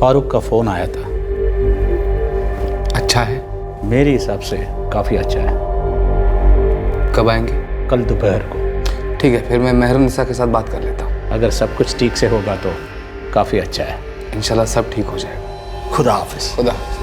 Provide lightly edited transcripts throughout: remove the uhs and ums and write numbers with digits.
फारूक का फ़ोन आया था। अच्छा है? मेरे हिसाब से काफ़ी अच्छा है। कब आएंगे? कल दोपहर को। ठीक है, फिर मैं मेहरुन्निसा के साथ बात कर लेता हूँ। अगर सब कुछ ठीक से होगा तो काफ़ी अच्छा है। इंशाल्लाह सब ठीक हो जाएगा। खुदा हाफिज़। खुदा हाफिज़।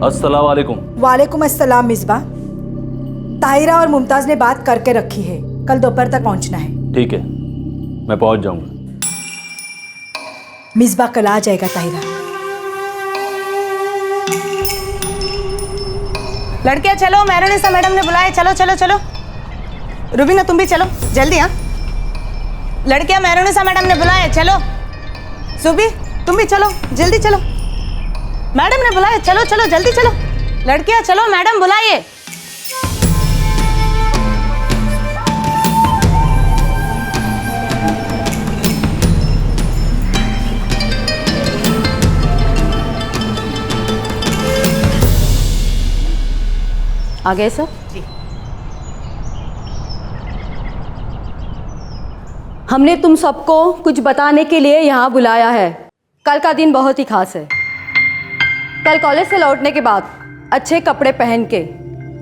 अस्सलाम वालेकुम। वालेकुम अस्सलाम। मिसबा, ताहिरा और मुमताज ने बात करके रखी है, कल दोपहर तक पहुंचना है। ठीक है, मैं पहुंच जाऊंगा। मिसबा कल आ जाएगा ताहिरा। लड़कियां चलो, मेहरुन्निसा मैडम ने बुलाया। चलो चलो चलो। रुबीना तुम भी चलो जल्दी। हाँ लड़कियां, मेहरुन्निसा मैडम ने बुलाया, चलो। सुबी तुम भी चलो जल्दी चलो, मैडम ने बुलाया। चलो चलो जल्दी चलो लड़कियां, चलो मैडम बुलाइए। आ गए सर? जी। हमने तुम सबको कुछ बताने के लिए यहाँ बुलाया है। कल का दिन बहुत ही खास है। कल कॉलेज से लौटने के बाद अच्छे कपड़े पहन के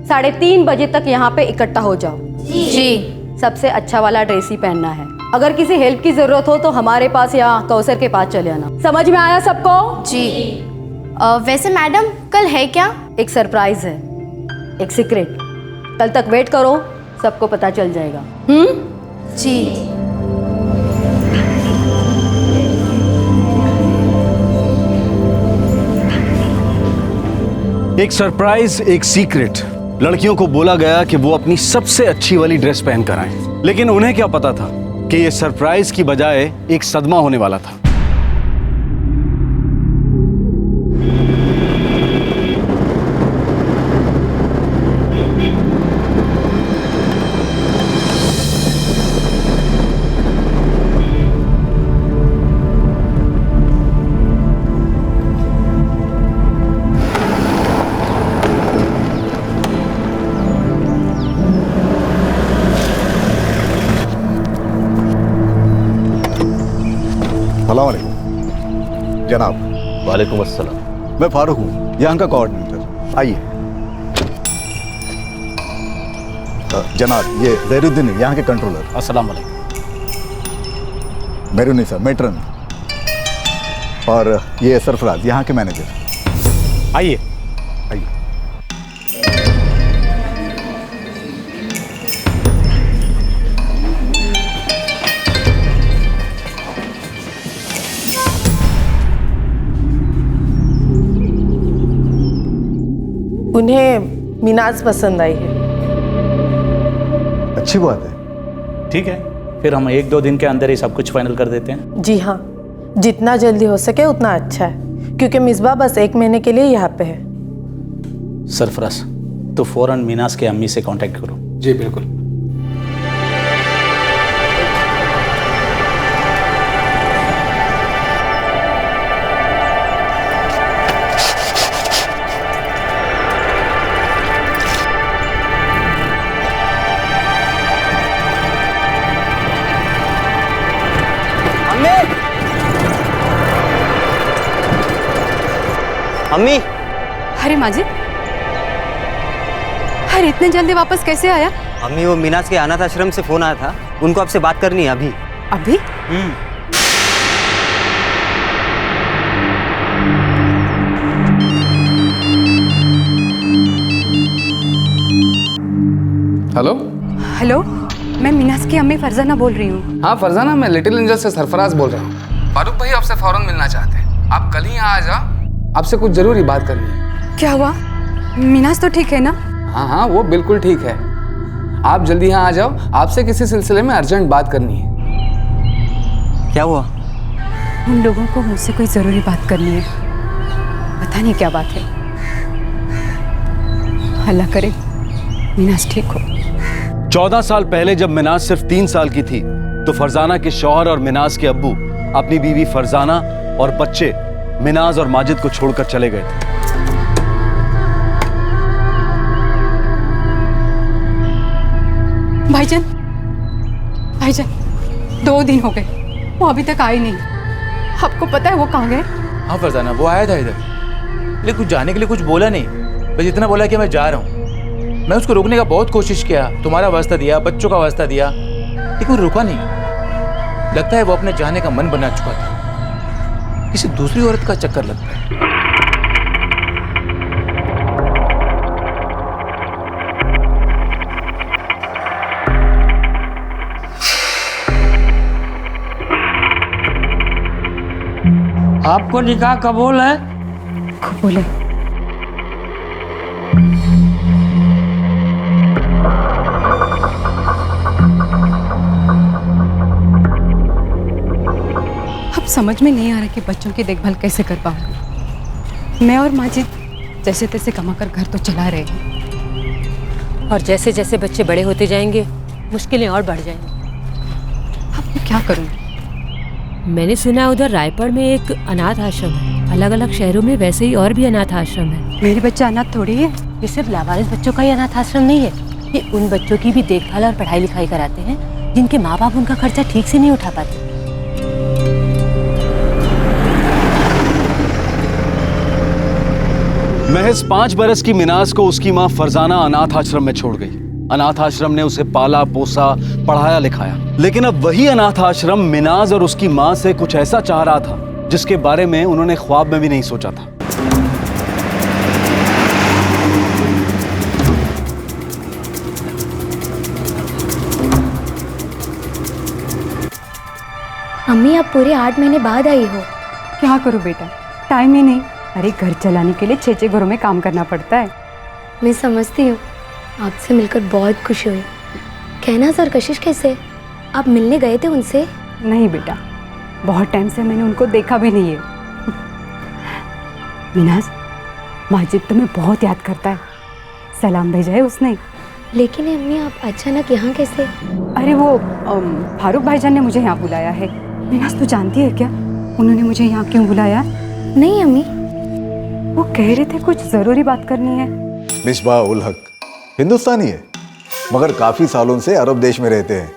3:30 बजे तक यहाँ पे इकट्ठा हो जाओ। जी। सबसे अच्छा वाला ड्रेस ही पहनना है। अगर किसी हेल्प की जरूरत हो तो हमारे पास या कौसर के पास चले आना। समझ में आया सबको? जी। वैसे मैडम कल है क्या? एक सरप्राइज है, एक सीक्रेट। कल तक वेट करो, सबको पता चल जाएगा। जी। एक सरप्राइज, एक सीक्रेट। लड़कियों को बोला गया कि वो अपनी सबसे अच्छी वाली ड्रेस पहन कर आएं, लेकिन उन्हें क्या पता था कि ये सरप्राइज की बजाय एक सदमा होने वाला था। अस्सलाम वालेकुम जनाब। वालेकुम अस्सलाम। मैं फारूक हूँ, यहाँ का कोऑर्डिनेटर। आइए। जनाब ये ज़ैरुद्दीन यहाँ के कंट्रोलर। अस्सलाम वालेकुम। मेहरुन्निसा मेट्रन, और ये सरफराज यहाँ के मैनेजर। आइए आइए। उन्हें मीनाज पसंद आई है। अच्छी बात है। ठीक है, फिर हम 1-2 दिन के अंदर ही सब कुछ फाइनल कर देते हैं। जी हाँ, जितना जल्दी हो सके उतना अच्छा है, क्योंकि मिसबा बस 1 महीने के लिए यहाँ पे है। सरफराज, तो फ़ौरन मीनाज के अम्मी से कांटेक्ट करो। जी बिल्कुल। अम्मी। अरे माजिद, अरे इतने जल्दी वापस कैसे आया? अम्मी वो मीनाज के अनाथ आश्रम से फोन आया था, उनको आपसे बात करनी है अभी। अभी? हेलो। हेलो, मैं मीनाज की अम्मी फरजाना बोल रही हूँ। हाँ फरजाना, मैं लिटिल एंजल से सरफराज बोल रहा हूँ। फारूक भाई आपसे फौरन मिलना चाहते हैं। आप कल ही यहाँ आ जाओ, आपसे कुछ जरूरी बात करनी है। क्या हुआ? मीनाज तो ठीक है ना? हाँ हाँ, वो बिल्कुल ठीक है। आप जल्दी यहाँ आ जाओ, आपसे किसी सिलसिले में अर्जेंट बात करनी है। क्या हुआ? उन लोगों को मुझसे कोई ज़रूरी बात करनी है। पता नहीं क्या बात है। अल्लाह करे मिनाज ठीक हो। 14 साल पहले जब मिनाज सिर्फ 3 साल की थी तो फरजाना के शौहर और मिनाज के अब्बू अपनी बीवी फरजाना और बच्चे मिनाज और माजिद को छोड़कर चले गए थे। भाईजान, भाईजान 2 दिन हो गए, वो अभी तक आए नहीं। आपको पता है वो कहाँ गए? हाँ फरजाना, वो आया था इधर, लेकिन कुछ जाने के लिए कुछ बोला नहीं, बस इतना बोला कि मैं जा रहा हूँ। मैं उसको रोकने का बहुत कोशिश किया, तुम्हारा वास्ता दिया, बच्चों का वास्ता दिया, लेकिन वो रुका नहीं। लगता है वो अपने जाने का मन बना चुका था, किसी दूसरी औरत का चक्कर लगता है। आपको निकाह कबूल है? कबूल है। अब समझ में नहीं आ रहा कि बच्चों की देखभाल कैसे कर पाऊंगी। मैं और माजिद जैसे तैसे कमाकर घर तो चला रहे हैं, और जैसे जैसे बच्चे बड़े होते जाएंगे मुश्किलें और बढ़ जाएंगी। अब मैं क्या करूं? मैंने सुना उधर रायपुर में एक अनाथ आश्रम है। अलग अलग शहरों में वैसे ही और भी अनाथ आश्रम है। मेरे बच्चे अनाथ थोड़ी है। ये सिर्फ लावारिस बच्चों का ही अनाथ आश्रम नहीं है, ये उन बच्चों की भी देखभाल और पढ़ाई लिखाई कराते हैं जिनके माँ बाप उनका खर्चा ठीक से नहीं उठा पाते। महज 5 बरस की मिनाज को उसकी मां फरजाना अनाथ आश्रम में छोड़ गई। अनाथ आश्रम ने उसे पाला पोसा, पढ़ाया लिखाया, लेकिन अब वही अनाथ आश्रम मिनाज और उसकी मां से कुछ ऐसा चाह रहा था जिसके बारे में उन्होंने ख्वाब में भी नहीं सोचा था। अम्मी आप पूरे 8 महीने बाद आई हो। क्या करूं बेटा, टाइम ही नहीं। अरे घर चलाने के लिए 6 घरों में काम करना पड़ता है। मैं समझती हूँ, आपसे मिलकर बहुत खुशी हुई। कहना सर कशिश कैसे? आप मिलने गए थे उनसे? नहीं बेटा, बहुत टाइम से मैंने उनको देखा भी नहीं है। मिनाज, माजिद तुम्हें बहुत याद करता है, सलाम भेजा है उसने। लेकिन अम्मी आप अचानक यहाँ कैसे? अरे वो फारूक भाईजान ने मुझे यहाँ बुलाया है। मिनाज तू जानती है क्या उन्होंने मुझे यहाँ क्यों बुलाया? नहीं अम्मी। वो कह रहे थे कुछ ज़रूरी बात करनी है। मिसबाह उल हक हिंदुस्तानी है, मगर काफ़ी सालों से अरब देश में रहते हैं।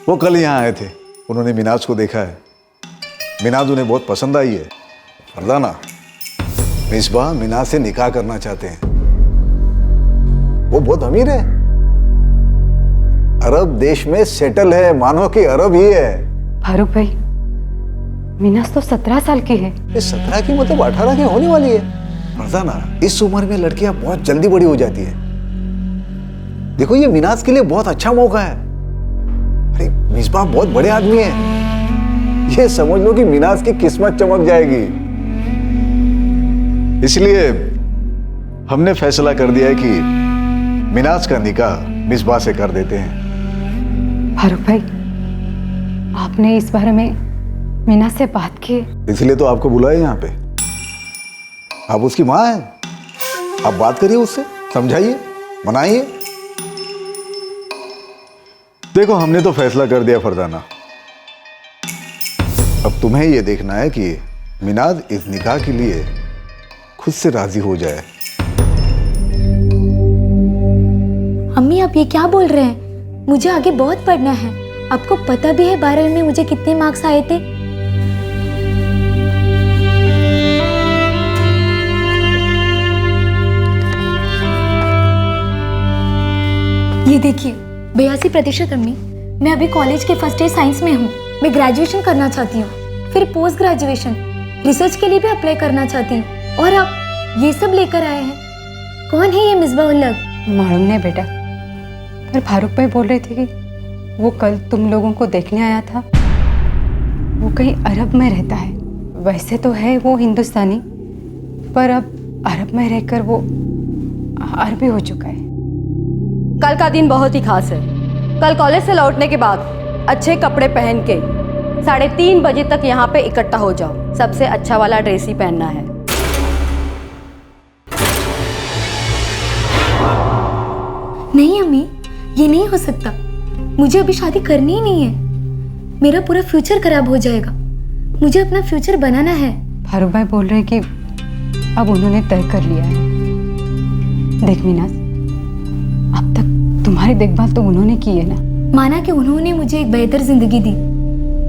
वो कल यहाँ आए थे, उन्होंने मिनाज को देखा है। मिनाज उन्हें बहुत पसंद आई है। फरजाना, मिसबाह मिनाज से निकाह करना चाहते हैं। वो बहुत अमीर है, अरब देश में सेटल है, मानो कि अरब ही है। फारूक भाई, मिनाज तो 17 साल की है। 17 की मतलब 18 की होने वाली है। फरजाना, इस उम्र में लड़कियां बहुत जल्दी बड़ी हो जाती है। देखो ये मिनाज के लिए बहुत अच्छा मौका है। अरे मिसबाह बहुत बड़े आदमी हैं, ये समझ लो कि मिनाज की किस्मत चमक जाएगी। इसलिए हमने फैसला कर दिया है कि मिनाज का निकाह मिसबाह से कर देते हैं। फारूक भाई, आपने इस बारे में मिनाज से बात की? इसलिए तो आपको बुलाया यहाँ पे। आप उसकी माँ हैं, आप बात करिए उससे, समझाइए, मनाइए। देखो हमने तो फैसला कर दिया फरजाना, अब तुम्हें ये देखना है कि मिनाज इस निकाह के लिए खुद से राजी हो जाए। अम्मी आप ये क्या बोल रहे हैं? मुझे आगे बहुत पढ़ना है। आपको पता भी है 12वीं में मुझे कितने मार्क्स आए थे? ये देखिए 82% अम्मी। मैं अभी कॉलेज के फर्स्ट ईयर साइंस में हूँ। मैं ग्रेजुएशन करना चाहती हूँ, फिर पोस्ट ग्रेजुएशन, रिसर्च के लिए भी अप्लाई करना चाहती हूँ। और आप ये सब लेकर आए हैं। कौन है ये मिसबाह उल हक? मालूम नहीं बेटा, पर फारूक भाई बोल रहे थे कि वो कल तुम लोगों को देखने आया था। वो कहीं अरब में रहता है। वैसे तो है वो हिंदुस्तानी, पर अब अरब में रहकर वो अरबी हो चुका है। कल का दिन बहुत ही खास है। कल कॉलेज से लौटने के बाद अच्छे कपड़े पहन के 3:30 बजे तक यहाँ पे इकट्ठा हो जाओ। सबसे अच्छा वाला ड्रेस ही पहनना है। नहीं अम्मी, ये नहीं हो सकता। मुझे अभी शादी करनी ही नहीं है। मेरा पूरा फ्यूचर खराब हो जाएगा। मुझे अपना फ्यूचर बनाना है। फारूक भाई बोल रहे हैं कि अब उन्होंने तय कर लिया है। देख मीनाज, अब तक तुम्हारी देखभाल तो उन्होंने की है ना। माना कि उन्होंने मुझे एक बेहतर जिंदगी दी,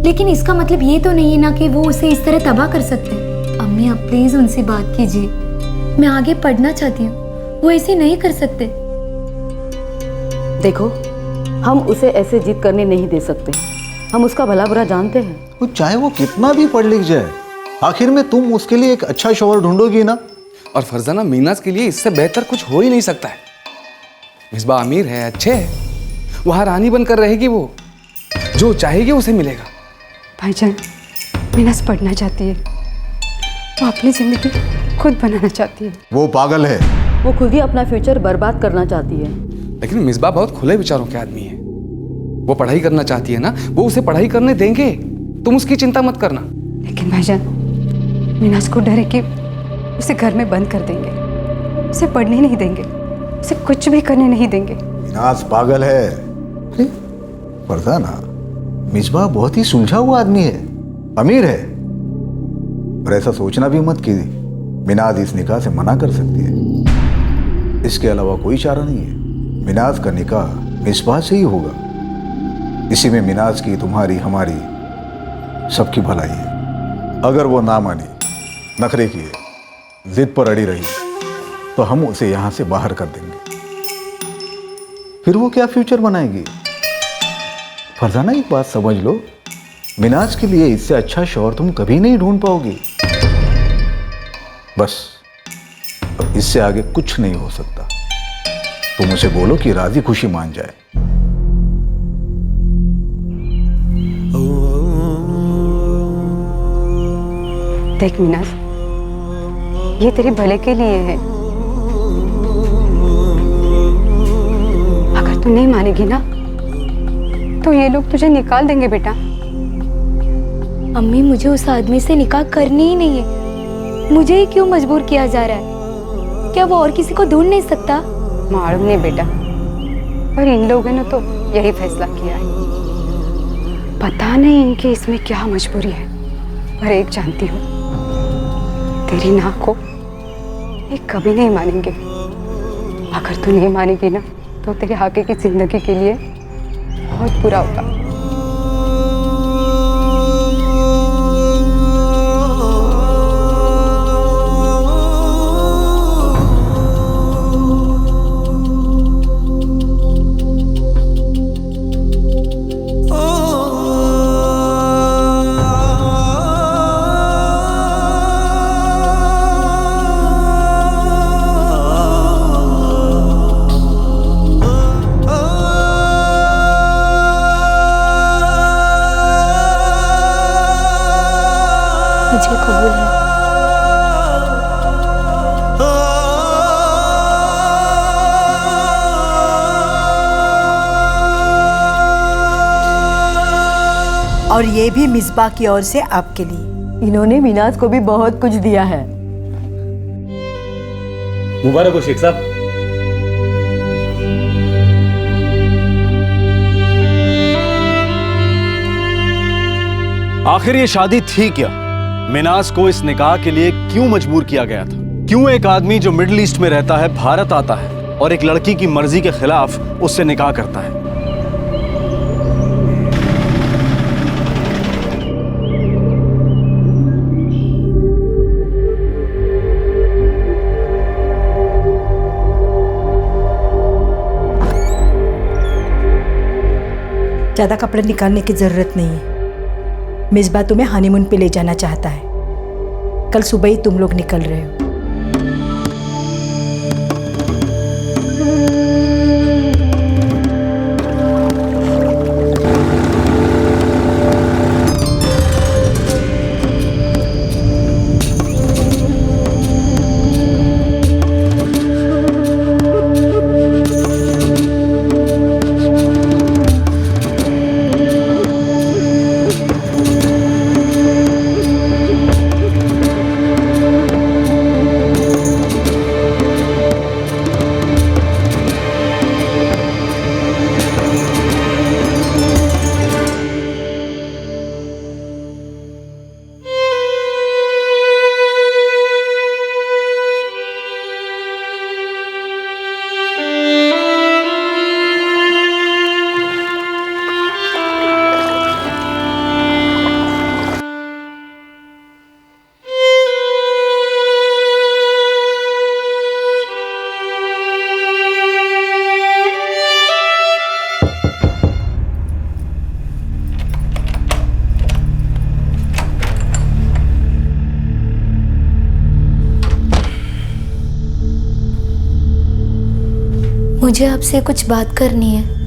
लेकिन इसका मतलब ये तो नहीं है ना कि वो उसे इस तरह तबाह कर सकते हैं। अम्मी आप प्लीज उनसे बात कीजिए। मैं आगे पढ़ना चाहती हूँ, वो ऐसे नहीं कर सकते। देखो, हम उसे ऐसे जिद करने नहीं दे सकते। हम उसका भला बुरा जानते हैं। वो चाहे वो कितना भी पढ़ लिख जाए, आखिर में तुम उसके लिए एक अच्छा शौहर ढूंढोगी ना। और फरजाना, मीनाज के लिए इससे बेहतर कुछ हो ही नहीं सकता है। मिसबा अमीर है, अच्छे है, वहाँ रानी बनकर रहेगी। वो जो चाहेगी उसे मिलेगा। भाईजान, मीनाज पढ़ना चाहती है। वो अपनी जिंदगी खुद बनाना चाहती है। वो पागल है। वो खुद ही अपना फ्यूचर बर्बाद करना चाहती है। लेकिन मिसबा बहुत खुले विचारों के आदमी है। वो पढ़ाई करना चाहती है ना, वो उसे पढ़ाई करने देंगे। तुम उसकी चिंता मत करना। लेकिन भाईजान, मीनाज को डर है कि उसे घर में बंद कर देंगे, उसे पढ़ने नहीं देंगे, उसे कुछ भी करने नहीं देंगे। मीनाज पागल है। अरे फरजाना, मिसबा बहुत ही सुलझा हुआ आदमी है, अमीर है। और ऐसा सोचना भी मत कि मिनाज इस निकाह से मना कर सकती है। इसके अलावा कोई चारा नहीं है। मिनाज का निकाह मिसबा से ही होगा। इसी में मिनाज की, तुम्हारी, हमारी, सबकी भलाई है। अगर वो ना मानी, नखरे किए, जिद पर अड़ी रही, तो हम उसे यहां से बाहर कर देंगे। फिर वो क्या फ्यूचर बनाएगी? फरजाना, एक बात समझ लो, मिनाज के लिए इससे अच्छा शौहर तुम कभी नहीं ढूंढ पाओगी। बस अब इससे आगे कुछ नहीं हो सकता। तुम उसे बोलो कि राजी खुशी मान जाए। देख मीनाज, ये तेरे भले के लिए है। अगर तू नहीं मानेगी ना, तो ये लोग तुझे निकाल देंगे बेटा। अम्मी, मुझे उस आदमी से निकाह करनी ही नहीं है। मुझे ही क्यों मजबूर किया जा रहा है? क्या वो और किसी को ढूंढ नहीं सकता? मालूम नहीं बेटा, पर इन लोगों ने तो यही फैसला किया है। पता नहीं इनके इसमें क्या मजबूरी है, पर एक जानती हूँ, तेरी ना को ये कभी नहीं मानेंगे। अगर तू नहीं मानेगी ना, तो तेरे आगे की जिंदगी के लिए बहुत बुरा होगा। मुझे कबूल है। और ये भी मिसबा की ओर से आपके लिए। इन्होंने मिनाज को भी बहुत कुछ दिया है। मुबारक हो शेख साहब। आखिर ये शादी थी क्या? मिनाज को इस निकाह के लिए क्यों मजबूर किया गया था? क्यों एक आदमी जो मिडिल ईस्ट में रहता है भारत आता है और एक लड़की की मर्जी के खिलाफ उससे निकाह करता है? ज्यादा कपड़े निकालने की जरूरत नहीं है। मिसबा तुम्हें हनीमून पे ले जाना चाहता है। कल सुबह ही तुम लोग निकल रहे हो। मुझे आपसे कुछ बात करनी है।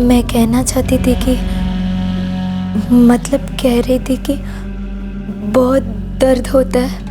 मैं कहना चाहती थी कि मतलब कह रही थी कि बहुत दर्द होता है।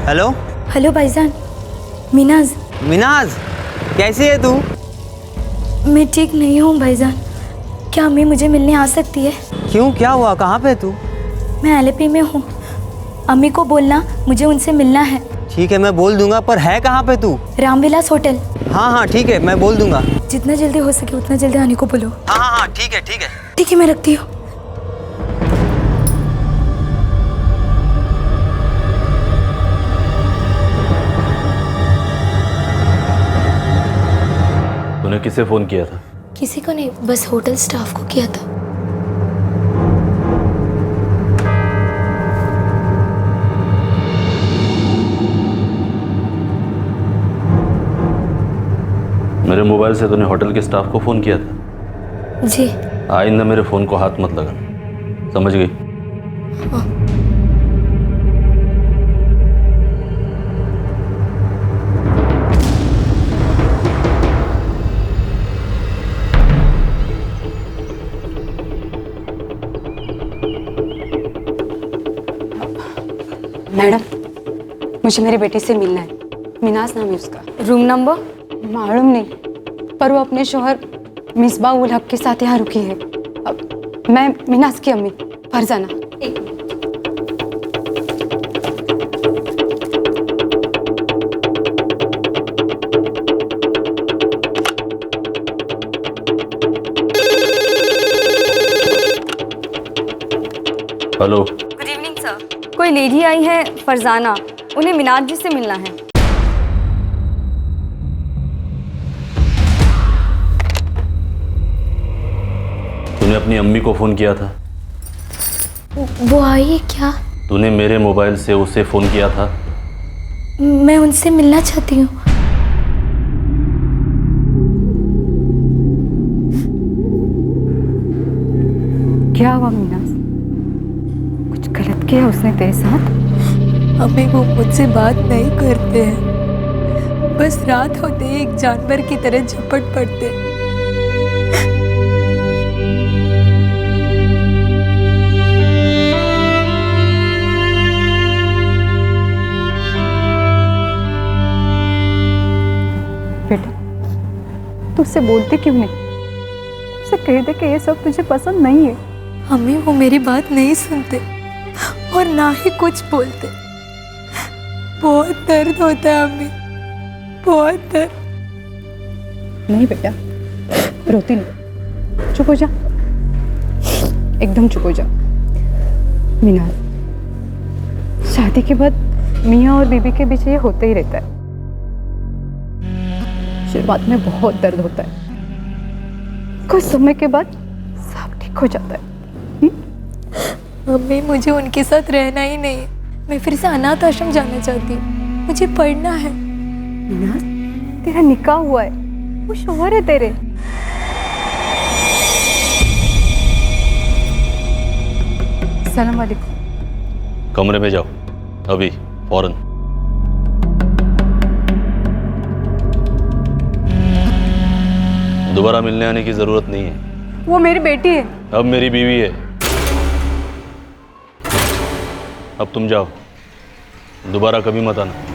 हेलो हेलो भाईजान, मिनाज। मिनाज, कैसी है तू? मैं ठीक नहीं हूँ भाईजान। क्या अम्मी मुझे मिलने आ सकती है? क्यों, क्या हुआ? कहाँ पे तू? मैं एलपी में हूँ। अम्मी को बोलना मुझे उनसे मिलना है। ठीक है, मैं बोल दूंगा, पर है कहाँ पे तू? रामविलास होटल। हाँ हाँ ठीक है, मैं बोल दूंगा। जितना जल्दी हो सके उतना जल्दी आने को बोलो। हाँ हाँ हाँ ठीक है ठीक है। ठीक है, मैं रखती हूँ। तूने किसे फोन किया था? किसी को नहीं, बस होटल स्टाफ को किया था। मेरे मोबाइल से तूने होटल के स्टाफ को फोन किया था? जी। आइंदा मेरे फोन को हाथ मत लगाना, समझ गई? हाँ। मैडम, मुझे मेरी बेटी से मिलना है। मिनाज नाम है उसका। रूम नंबर मालूम नहीं, पर वो अपने शौहर मिसबा उल हक के साथ यहाँ रुकी है। अब मैं मिनाज की अम्मी Farzana. Hello. Good evening sir. कोई लेडी आई है फरजाना, उन्हें मिनाज जी से मिलना है। तूने अपनी अम्मी को फोन किया था? वो आई है क्या? तूने मेरे मोबाइल से उसे फोन किया था? मैं उनसे मिलना चाहती हूँ। क्या हुआ मिनाज? कुछ गलत किया उसने तेरे साथ? अम्मी वो मुझसे बात नहीं करते हैं, बस रात होते ही एक जानवर की तरह झपट पड़ते। बेटा, तू उससे बोलती क्यों नहीं? उसे कह दे कि ये सब तुझे पसंद नहीं है। अम्मी वो मेरी बात नहीं सुनते और ना ही कुछ बोलते। बहुत दर्द होता है अम्मी, बहुत दर्द। नहीं बेटा, रोती नहीं, चुप हो जा, एकदम चुप हो जा। मिनाज, शादी के बाद मियाँ और बीबी के बीच ये होता ही रहता है। शुरुआत में बहुत दर्द होता है, कुछ समय के बाद सब ठीक हो जाता है। मम्मी मुझे उनके साथ रहना ही नहीं है, मैं फिर से अनाथ आश्रम जाना चाहती हूँ, मुझे पढ़ना है। मिनाज, तेरा निकाह हुआ है, वो शौहर है तेरे। अस्सलाम वालेकुम। कमरे में जाओ अभी फौरन। दोबारा मिलने आने की जरूरत नहीं है। वो मेरी बेटी है। अब मेरी बीवी है। अब तुम जाओ, दोबारा कभी मत आना।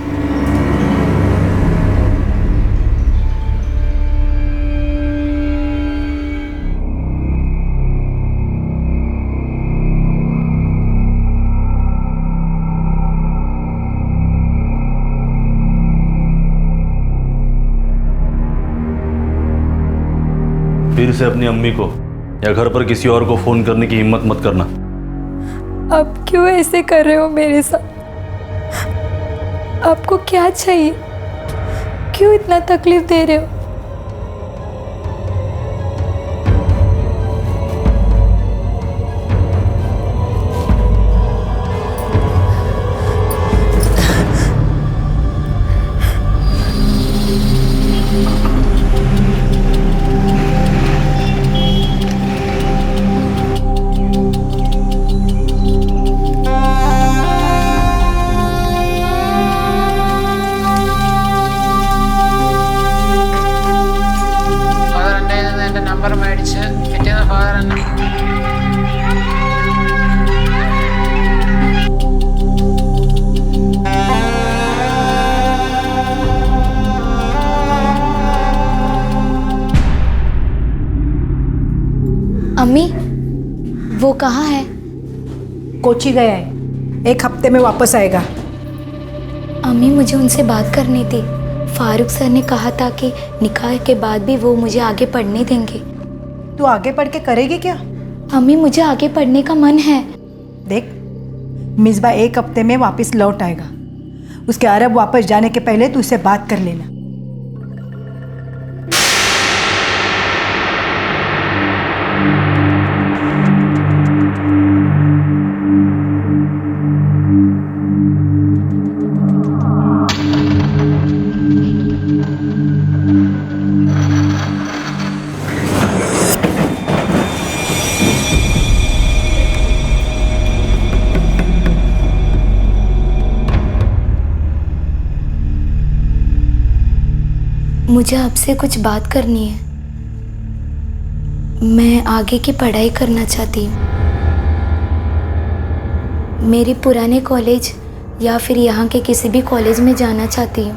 फिर से अपनी अम्मी को या घर पर किसी और को फोन करने की हिम्मत मत करना। आप क्यों ऐसे कर रहे हो मेरे साथ? आपको क्या चाहिए? क्यों इतना तकलीफ दे रहे हो? നമ്പർ മേടിച്ച് പിറ്റേന്ന് ഫാദർ തന്നെ अम्मी वो कहाँ है? कोची गया है, 1 हफ्ते में वापस आएगा। अम्मी मुझे उनसे बात करनी थी। फारूक सर ने कहा था कि निकाह के बाद भी वो मुझे आगे पढ़ने देंगे। तू आगे पढ़ के करेगी क्या? अम्मी मुझे आगे पढ़ने का मन है। देख, मिसबा 1 हफ्ते में वापस लौट आएगा। उसके अरब वापस जाने के पहले तू उससे बात कर लेना। मुझे आपसे कुछ बात करनी है। मैं आगे की पढ़ाई करना चाहती हूँ। मेरे पुराने कॉलेज या फिर यहाँ के किसी भी कॉलेज में जाना चाहती हूँ।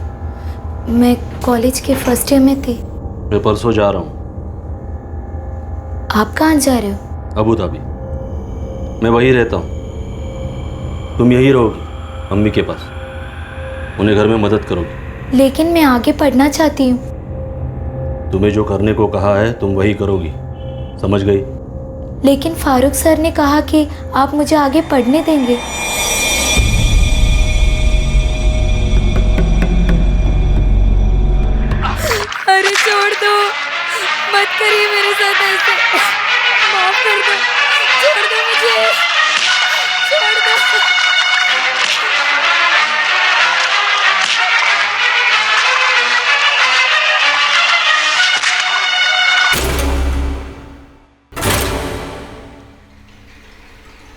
मैं कॉलेज के फर्स्ट ईयर में थी। मैं परसों जा रहा हूँ। आप कहाँ जा रहे हो? Abu Dhabi. मैं वहीं रहता हूँ। तुम यहीं रहोगी अम्मी के पास, उन्हें घर में मदद करोगी। लेकिन मैं आगे पढ़ना चाहती हूँ। तुम्हें जो करने को कहा है तुम वही करोगी, समझ गई? लेकिन फारूक सर ने कहा कि आप मुझे आगे पढ़ने देंगे। अरे छोड़ दो, मत करिए मेरे साथ ऐसे। माफ कर दो, छोड़ दो मुझे, छोड़ दो।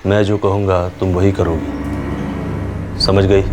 मैं जो कहूँगा तुम वही करोगी, समझ गई?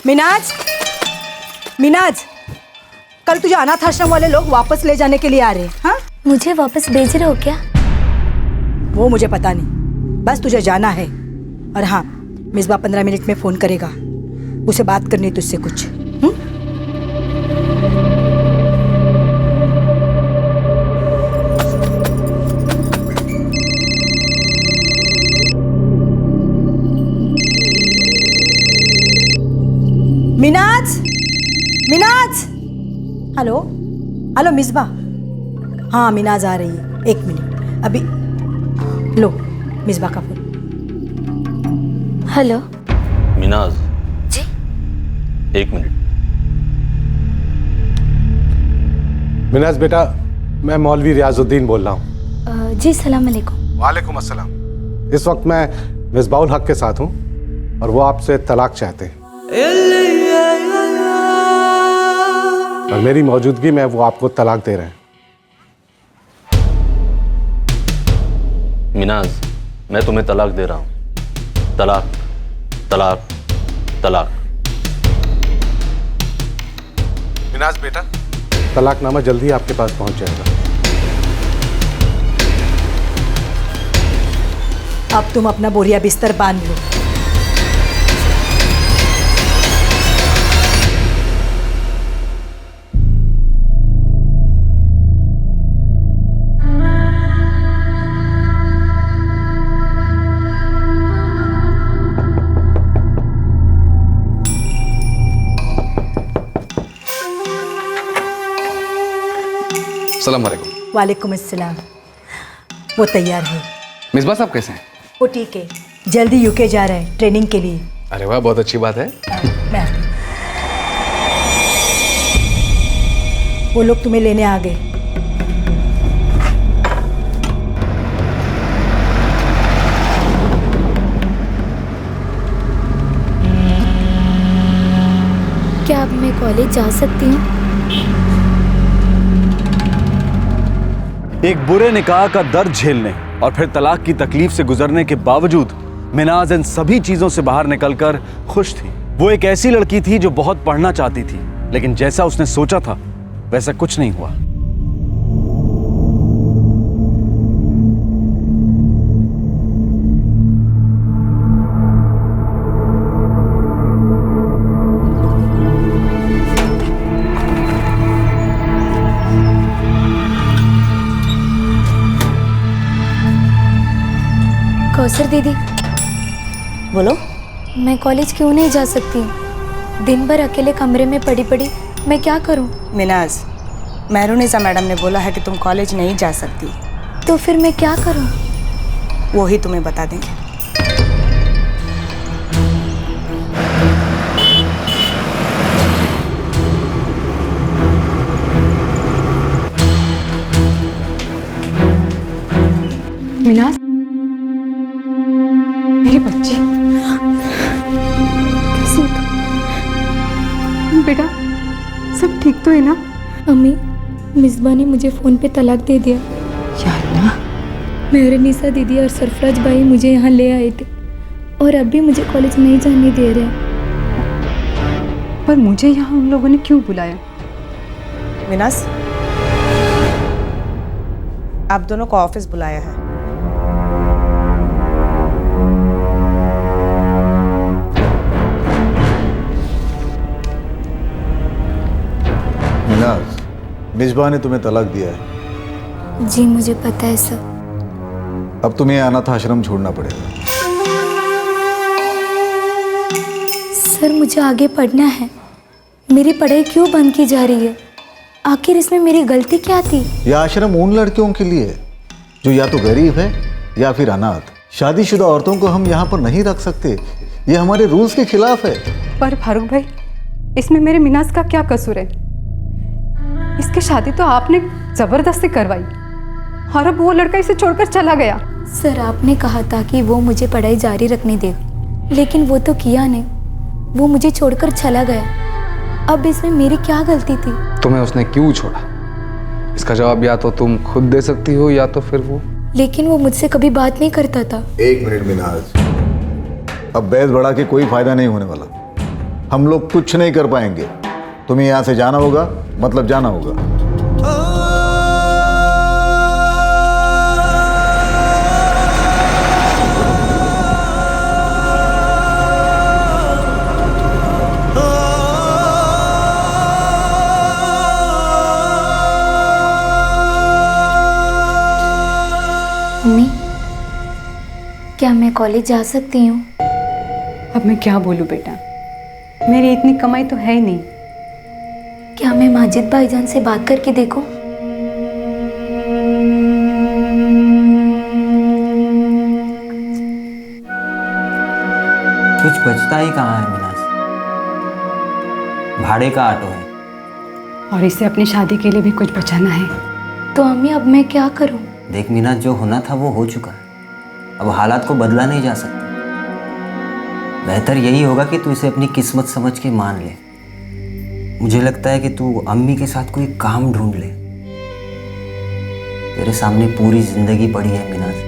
मिनाज, मिनाज, कल तुझे अनाथ आश्रम वाले लोग वापस ले जाने के लिए आ रहे हैं। हाँ, मुझे वापस भेज रहे हो क्या? वो मुझे पता नहीं, बस तुझे जाना है। और हाँ, मिसबा 15 मिनट में फोन करेगा, उसे बात करनी है तुझसे कुछ। Minaz, Minaz, hello hello Misba. हाँ मिनाज आ रही है, 1 मिनट अभी। लो मिसबा का फोन। हेलो मिनाज जी, 1 मिनट। मिनाज बेटा, मैं मौलवी रियाजुद्दीन बोल रहा हूँ। जी सलाम अलैकुम। वालेकुम अस्सलाम। इस वक्त मैं मिसबाउल हक के साथ हूँ और वो आपसे तलाक चाहते हैं, और मेरी मौजूदगी में वो आपको तलाक दे रहे हैं। मिनाज, मैं तुम्हें तलाक दे रहा हूँ। तलाक, तलाक, तलाक। मिनाज बेटा, तलाकनामा जल्दी आपके पास पहुंच जाएगा। अब तुम अपना बोरिया बिस्तर बांध लो। अस्सलाम वालेकुम। वालेकुम अस्सलाम। वो तैयार है। मिसबा साहब कैसे हैं? वो ठीक है, जल्दी यूके जा रहे हैं ट्रेनिंग के लिए। अरे वाह, बहुत अच्छी बात है। मैं आती हूँ। वो लोग तुम्हें लेने आ गए। क्या अब मैं कॉलेज जा सकती हूँ? एक बुरे निकाह का दर्द झेलने और फिर तलाक की तकलीफ से गुजरने के बावजूद मिनाज इन सभी चीजों से बाहर निकलकर खुश थी। वो एक ऐसी लड़की थी जो बहुत पढ़ना चाहती थी, लेकिन जैसा उसने सोचा था वैसा कुछ नहीं हुआ। कौसर दीदी, बोलो। मैं कॉलेज क्यों नहीं जा सकती? दिन भर अकेले कमरे में पड़ी पड़ी मैं क्या करूं? मिनाज, मेहरुनिसा मैडम ने बोला है कि तुम कॉलेज नहीं जा सकती। तो फिर मैं क्या करूं? वो ही तुम्हें बता देंगे। मिनाज, मेरी बच्ची कैसी हो तुम? बेटा सब ठीक तो है ना? अम्मी, मिसबा ने मुझे फ़ोन पे तलाक दे दिया। या अल्लाह। मेहरुनिसा दीदी और सरफराज भाई मुझे यहाँ ले आए थे और अब भी मुझे कॉलेज नहीं जाने दे रहे। पर मुझे यहाँ उन लोगों ने क्यों बुलाया? मिनाज, आप दोनों को ऑफिस बुलाया है। मिनाज, मिसबा ने तुम्हें तलाक दिया है। जी मुझे पता है सर। अब तुम्हें अनाथ आश्रम छोड़ना पड़ेगा। सर मुझे आगे पढ़ना है, मेरी पढ़ाई क्यों बंद की जा रही है? आखिर इसमें मेरी गलती क्या थी? यह आश्रम उन लड़कियों के लिए है जो या तो गरीब है या फिर अनाथ। शादीशुदा औरतों को हम यहाँ पर नहीं रख सकते, ये हमारे रूल्स के खिलाफ है। पर फारूक भाई, इसमें मेरे मिनाज का क्या कसूर है? इसकी शादी तो आपने जबरदस्ती करवाई और अब वो लड़का इसे छोड़कर चला गया। सर आपने कहा था कि वो मुझे पढ़ाई जारी रखने देगा, लेकिन वो तो किया नहीं, वो मुझे छोड़कर चला गया। अब इसमें मेरी क्या गलती थी? तुम्हें उसने क्यों छोड़ा, इसका जवाब या तो तुम खुद दे सकती हो या तो फिर वो। लेकिन वो मुझसे कभी बात नहीं करता था। 1 मिनट मिनाज, अब बैद बढ़ा के कोई फायदा नहीं होने वाला। हम लोग कुछ नहीं कर पाएंगे। तुम्हें यहाँ से जाना होगा, मतलब जाना होगा। मम्मी, क्या मैं कॉलेज जा सकती हूँ? अब मैं क्या बोलूँ बेटा, मेरी इतनी कमाई तो है ही नहीं। क्या मैं माजिद भाईजान से बात करके देखूं? कुछ बचता ही कहाँ है मिनाज, भाड़े का ऑटो है और इसे अपनी शादी के लिए भी कुछ बचाना है। तो अम्मी अब मैं क्या करूं? देख मिनाज, जो होना था वो हो चुका है, अब हालात को बदला नहीं जा सकता। बेहतर यही होगा कि तू इसे अपनी किस्मत समझ के मान ले। मुझे लगता है कि तू अम्मी के साथ कोई काम ढूंढ ले। तेरे सामने पूरी जिंदगी पड़ी है मिनाज।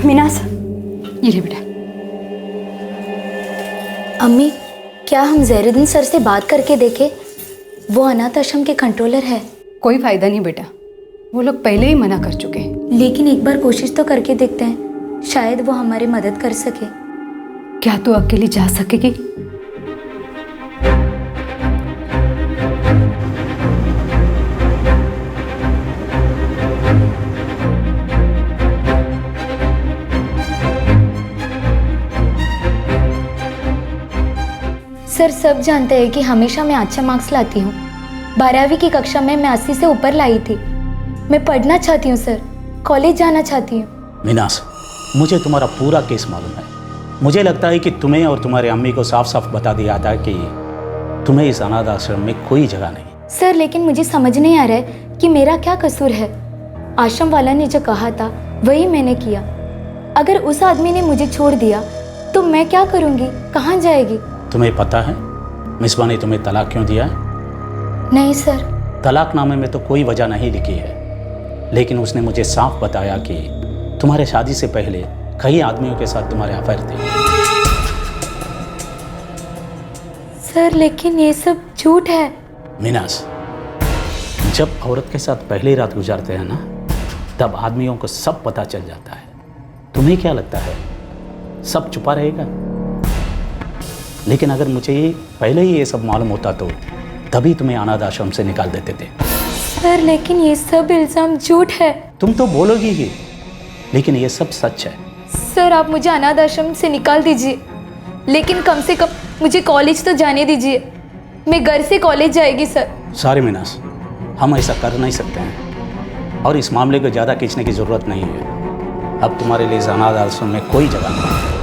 मिनाज, ये ले बेटा। अम्मी, क्या हम जहरुद्दीन सर से बात करके देखें? वो अनाथ आश्रम के कंट्रोलर है। कोई फायदा नहीं बेटा, वो लोग पहले ही मना कर चुके हैं। लेकिन एक बार कोशिश तो करके देखते हैं, शायद वो हमारी मदद कर सके। क्या तू अकेली जा सकेगी? सर सब जानते हैं कि हमेशा मैं अच्छा मार्क्स लाती हूँ। 12वीं की कक्षा में मैं 80 से ऊपर लाई थी। मैं पढ़ना चाहती हूँ सर, कॉलेज जाना चाहती हूँ। मीनास, मुझे तुम्हारा पूरा केस मालूम है। मुझे लगता है कि तुम्हें और तुम्हारे अम्मी को साफ साफ बता दिया था कि तुम्हें इस अनाथ आश्रम में कोई जगह नहीं। सर लेकिन मुझे समझ नहीं आ रहा है कि मेरा क्या कसूर है। आश्रम वाला ने जो कहा था वही मैंने किया। अगर उस आदमी ने मुझे छोड़ दिया तो मैं क्या करूँगी, कहाँ जाएगी? तुम्हें पता है मिसबा ने तुम्हें तलाक क्यों दिया है? नहीं सर। तलाकनामे में तो कोई वजह नहीं लिखी है, लेकिन उसने मुझे साफ बताया कि तुम्हारे शादी से पहले कई आदमियों के साथ तुम्हारे अफेयर थे। सर लेकिन ये सब झूठ है। मीनास, जब औरत के साथ पहली रात गुजारते हैं ना, तब आदमियों को सब पता चल जाता है। तुम्हें क्या लगता है सब छुपा रहेगा? लेकिन अगर मुझे पहले ही ये सब मालूम होता तो तभी तुम्हें अनाथ आश्रम से निकाल देते थे। सर लेकिन ये सब इल्जाम झूठ है। तुम तो बोलोगी ही, लेकिन ये सब सच है। सर आप मुझे अनाथ आश्रम से निकाल दीजिए, लेकिन कम से कम मुझे कॉलेज तो जाने दीजिए। मैं घर से कॉलेज जाएगी सर। सॉरी मीनास, हम ऐसा कर नहीं सकते हैं और इस मामले को ज़्यादा खींचने की ज़रूरत नहीं है। अब तुम्हारे लिए इस अनाथ आश्रम में कोई जगह नहीं है।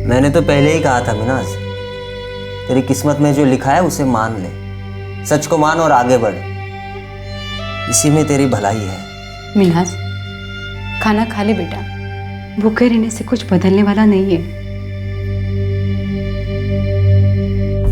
मैंने तो पहले ही कहा था मिनाज, तेरी किस्मत में जो लिखा है उसे मान ले। सच को मान और आगे बढ़, इसी में तेरी भलाई है। मिनाज, खाना खा ले बेटा, भूखे रहने से कुछ बदलने वाला नहीं है।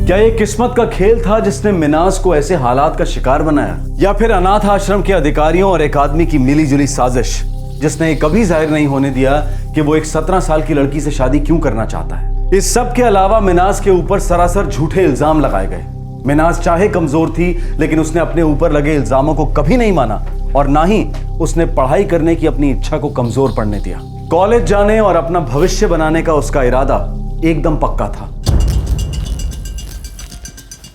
क्या ये किस्मत का खेल था जिसने मिनाज को ऐसे हालात का शिकार बनाया, या फिर अनाथ आश्रम के अधिकारियों और एक आदमी की मिलीजुली साजिश जिसने कभी जाहिर नहीं होने दिया कि वो एक 17 साल की लड़की से शादी क्यों करना चाहता है? इस सब के अलावा मिनाज के ऊपर सरासर झूठे इल्जाम लगाए गए। मिनाज चाहे कमजोर थी, लेकिन उसने अपने ऊपर लगे इल्जामों को कभी नहीं माना और ना ही उसने पढ़ाई करने की अपनी इच्छा को कमजोर पड़ने दिया। कॉलेज जाने और अपना भविष्य बनाने का उसका इरादा एकदम पक्का था।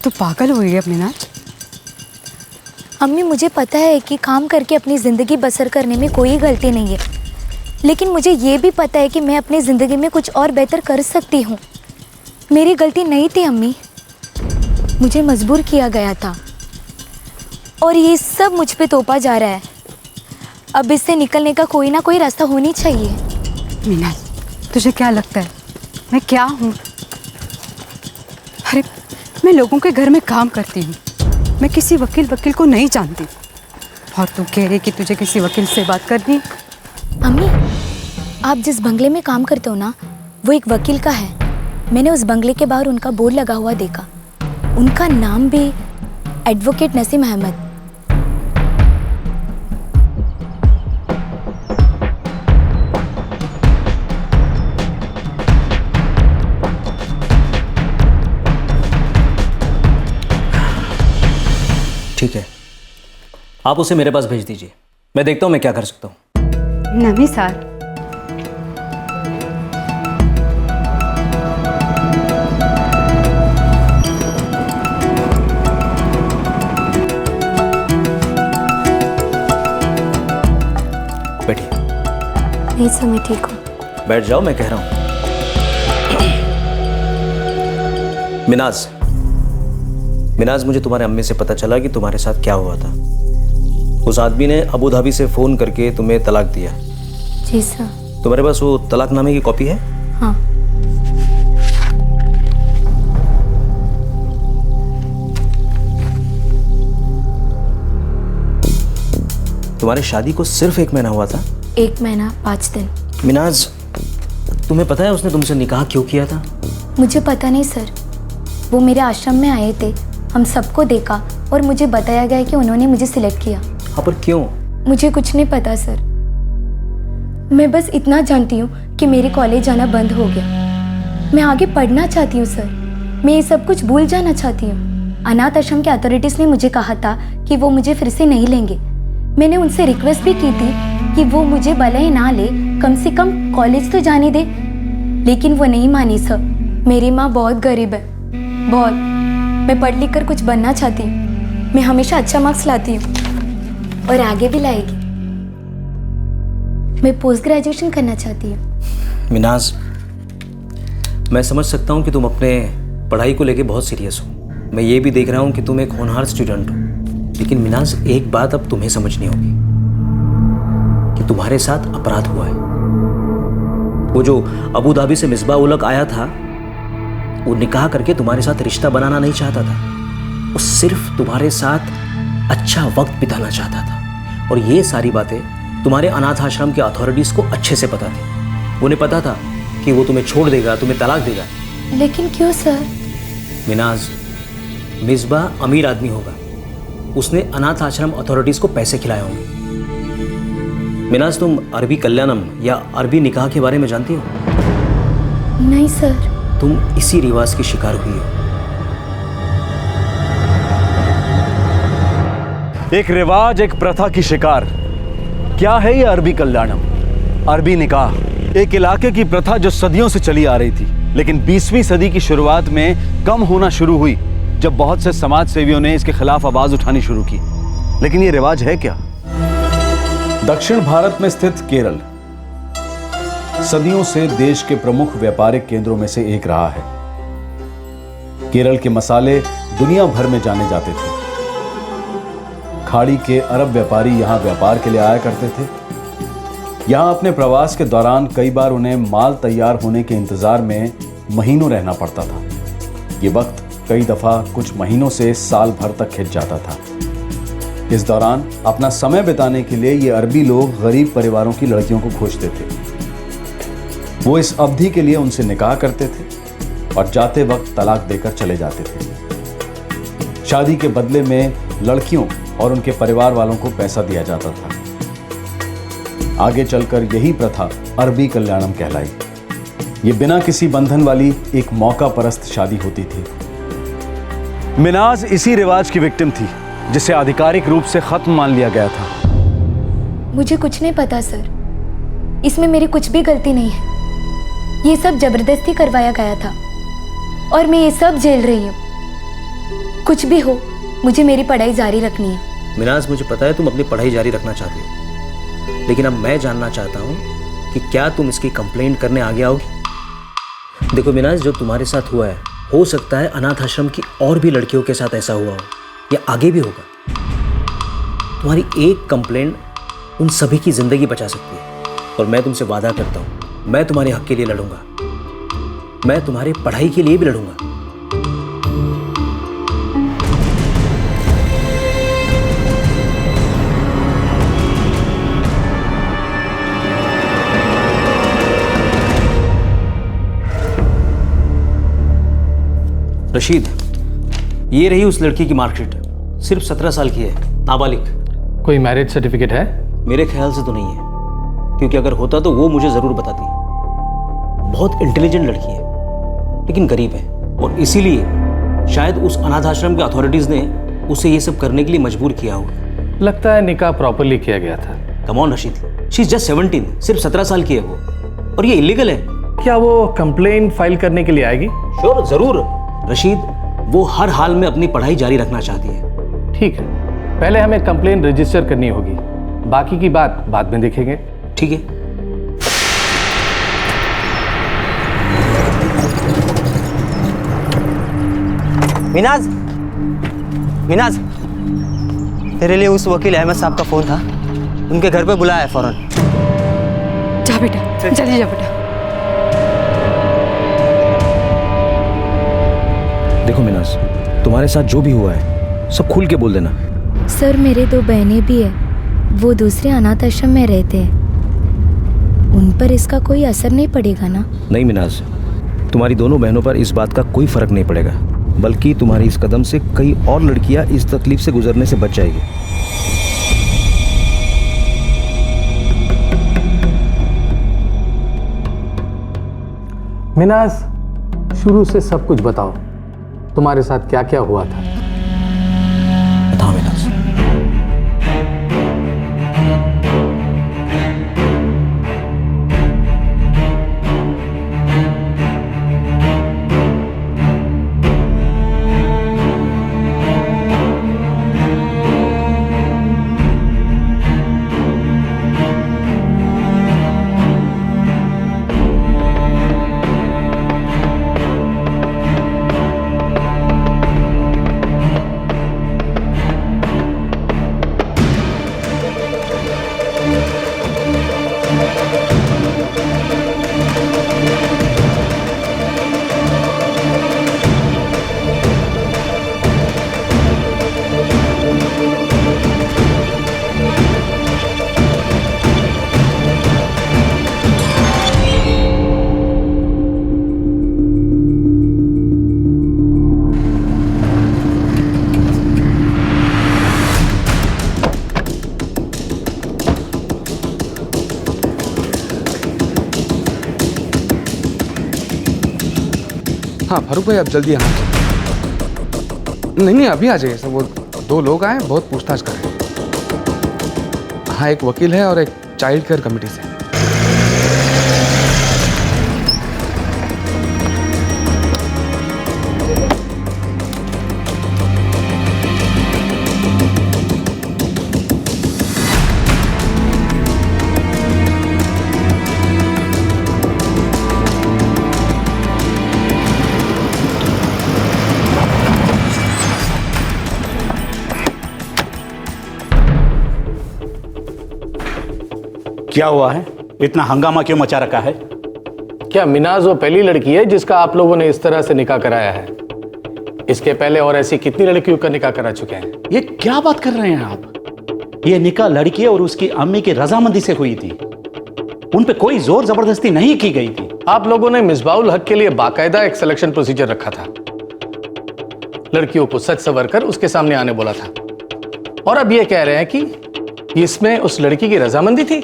तू पागल हुई है मिनाज? अम्मी मुझे पता है कि काम करके अपनी ज़िंदगी बसर करने में कोई गलती नहीं है, लेकिन मुझे ये भी पता है कि मैं अपनी ज़िंदगी में कुछ और बेहतर कर सकती हूँ। मेरी गलती नहीं थी अम्मी, मुझे मजबूर किया गया था और ये सब मुझ पे तोपा जा रहा है। अब इससे निकलने का कोई ना कोई रास्ता होनी चाहिए। मीनाज, तुझे क्या लगता है मैं क्या हूँ? अरे मैं लोगों के घर में काम करती हूँ, मैं किसी वकील को नहीं जानती और तू कह रही कि तुझे किसी वकील से बात करनी है? अम्मी, आप जिस बंगले में काम करते हो ना, वो एक वकील का है। मैंने उस बंगले के बाहर उनका बोर्ड लगा हुआ देखा। उनका नाम भी एडवोकेट नसीम अहमद। ठीक है, आप उसे मेरे पास भेज दीजिए, मैं देखता हूँ मैं क्या कर सकता हूँ। नमी सर, बैठिए। नहीं सर, मैं ठीक हूँ। बैठ जाओ, मैं कह रहा हूँ। मिनाज, मुझे तुम्हारे अम्मी से पता चला कि तुम्हारे साथ क्या हुआ था। उस आदमी ने अबू धाबी से फोन करके तुम्हें तलाक दिया। जी सर। तुम्हारे पास वो तलाकनामे की कॉपी है? हाँ। तुम्हारी शादी को सिर्फ 1 महीना हुआ था? 1 महीना 5 दिन। मिनाज, तुम्हें पता है उसने तुमसे निकाह क्यों किया था? मुझे पता नहीं सर, वो मेरे आश्रम में आए थे, हम सबको देखा और मुझे बताया गया कि उन्होंने मुझे सिलेक्ट किया। हाँ, पर क्यों? मुझे कुछ नहीं पता सर। मैं बस इतना जानती हूँ कि मेरे कॉलेज जाना बंद हो गया। मैं आगे पढ़ना चाहती हूँ सर, मैं ये सब कुछ भूल जाना चाहती हूँ। अनाथ आश्रम के अथॉरिटीज़ ने मुझे कहा था कि वो मुझे फिर से नहीं लेंगे। मैंने उनसे रिक्वेस्ट भी की थी कि वो मुझे भले ना ले, कम से कम कॉलेज तो जाने दे, लेकिन वो नहीं मानी सर। मेरी माँ बहुत गरीब है, बहुत। मैं पढ़ लिख कर कुछ बनना चाहती हूँ। मैं हमेशा अच्छा मार्क्स लाती हूँ और आगे भी लाएगी। मैं पोस्ट ग्रेजुएशन करना चाहती हूँ। मिनाज, मैं समझ सकता हूँ कि तुम अपने पढ़ाई को लेके बहुत सीरियस हो। मैं ये भी देख रहा हूँ कि तुम एक होनहार स्टूडेंट हो। लेकिन मिनाज, एक बात अब तुम्हें समझनी होगी कि तुम्हारे साथ अपराध हुआ है। वो जो अबू धाबी से मिसबा उलग आया था, वो निकाह करके तुम्हारे साथ रिश्ता बनाना नहीं चाहता था। वो सिर्फ तुम्हारे साथ अच्छा वक्त बिताना चाहता था। और ये सारी बातें तुम्हारे अनाथ आश्रम के अथॉरिटीज़ को अच्छे से पता थी। उन्हें पता था कि वो तुम्हें छोड़ देगा, तुम्हें तलाक देगा। लेकिन क्यों सर? मिनाज, मिसबा अमीर आदमी होगा, उसने अनाथ आश्रम अथॉरिटीज़ को पैसे खिलाए होंगे। मिनाज, तुम अरबी कल्याणम या अरबी निकाह के बारे में जानती हो? नहीं सर। तुम इसी रिवाज की शिकार हुई हो। एक रिवाज, एक प्रथा की शिकार। क्या है ये अरबी कल्याणम, अरबी निकाह? एक इलाके की प्रथा जो सदियों से चली आ रही थी, लेकिन 20वीं सदी की शुरुआत में कम होना शुरू हुई जब बहुत से समाज सेवियों ने इसके खिलाफ आवाज उठानी शुरू की। लेकिन ये रिवाज है क्या? दक्षिण भारत में स्थित केरल सदियों से देश के प्रमुख व्यापारिक केंद्रों में से एक रहा है। केरल के मसाले दुनिया भर में जाने जाते थे। खाड़ी के अरब व्यापारी यहां व्यापार के लिए आया करते थे। यहां अपने प्रवास के दौरान कई बार उन्हें माल तैयार होने के इंतजार में महीनों रहना पड़ता था। ये वक्त कई दफा कुछ महीनों से साल भर तक खिंच जाता था। इस दौरान अपना समय बिताने के लिए ये अरबी लोग गरीब परिवारों की लड़कियों को खोजते थे। वो इस अवधि के लिए उनसे निकाह करते थे और जाते वक्त तलाक देकर चले जाते थे। शादी के बदले में लड़कियों और उनके परिवार वालों को पैसा दिया जाता था। आगे चलकर यही प्रथा अरबी कल्याणम कहलाई। ये बिना किसी बंधन वाली एक मौका परस्त शादी होती थी। मिनाज इसी रिवाज की विक्टिम थी जिसे आधिकारिक रूप से खत्म मान लिया गया था। मुझे कुछ नहीं पता सर, इसमें मेरी कुछ भी गलती नहीं है। ये सब जबरदस्ती करवाया गया था और मैं ये सब झेल रही हूँ। कुछ भी हो, मुझे मेरी पढ़ाई जारी रखनी है। मिनाज, मुझे पता है तुम अपनी पढ़ाई जारी रखना चाहती हो, लेकिन अब मैं जानना चाहता हूँ कि क्या तुम इसकी कंप्लेंट करने आगे आओगी? देखो मिनाज, जो तुम्हारे साथ हुआ है, हो सकता है अनाथ आश्रम की और भी लड़कियों के साथ ऐसा हुआ हो, या आगे भी होगा। तुम्हारी एक कंप्लेंट उन सभी की जिंदगी बचा सकती है। और मैं तुमसे वादा करता हूं, मैं तुम्हारे हक के लिए लड़ूंगा, मैं तुम्हारे पढ़ाई के लिए भी लड़ूंगा। रशीद, ये रही उस लड़की की मार्कशीट। सिर्फ 17 साल की है, नाबालिग। कोई मैरिज सर्टिफिकेट है? मेरे ख्याल से तो नहीं है, क्योंकि अगर होता तो वो मुझे जरूर बताती। बहुत इंटेलिजेंट लड़की है, लेकिन गरीब है, और इसीलिए शायद उस अनाथ आश्रम के अथॉरिटीज ने उसे ये सब करने के लिए मजबूर किया होगा। लगता है निकाह प्रॉपरली किया गया था। Come on Rashid, she is just 17, सिर्फ 17 साल की है वो, और ये इलीगल है। क्या वो कंप्लेन फाइल करने के लिए आएगी? श्योर, जरूर। रशीद, वो हर हाल में अपनी पढ़ाई जारी रखना चाहती है। ठीक है, पहले हमें कंप्लेन रजिस्टर करनी होगी, बाकी की बात बाद में देखेंगे। ठीक है। मिनाज, मिनाज, तेरे लिए उस वकील अहमद साहब का फोन था, उनके घर पे बुलाया है फौरन। जा बेटा, जल्दी जा बेटा। देखो मिनाज, तुम्हारे साथ जो भी हुआ है सब खुल के बोल देना। सर, मेरे 2 बहनें भी हैं, वो दूसरे अनाथ आश्रम में रहते हैं, उन पर इसका कोई असर नहीं पड़ेगा ना? नहीं मिनाज, तुम्हारी दोनों बहनों पर इस बात का कोई फर्क नहीं पड़ेगा, बल्कि तुम्हारी इस कदम से कई और लड़कियां इस तकलीफ से गुजरने से बच जाएगी। मिनाज, शुरू से सब कुछ बताओ, तुम्हारे साथ क्या क्या हुआ था? बताओ मिनाज। हाँ फारूक भाई, आप जल्दी यहाँ आ जाइए। नहीं अभी आ जाइए सर, वो 2 लोग आए, बहुत पूछताछ कर रहे हैं। हाँ, एक वकील है और एक चाइल्ड केयर कमेटी से। क्या हुआ है? इतना हंगामा क्यों मचा रखा है? क्या मिनाज वो पहली लड़की है जिसका आप लोगों ने इस तरह से निकाह कराया है? इसके पहले और ऐसी कितनी लड़कियों का निकाह करा चुके हैं? ये क्या बात कर रहे हैं आप? ये निकाह लड़की और उसकी अम्मी की रजामंदी से हुई थी, उन पे कोई जोर जबरदस्ती नहीं की गई थी। आप लोगों ने मिसबाउल हक के लिए बाकायदा एक सिलेक्शन प्रोसीजर रखा था, लड़कियों को सच सवर कर उसके सामने आने बोला था, और अब ये कह रहे हैं कि इसमें उस लड़की की रजामंदी थी।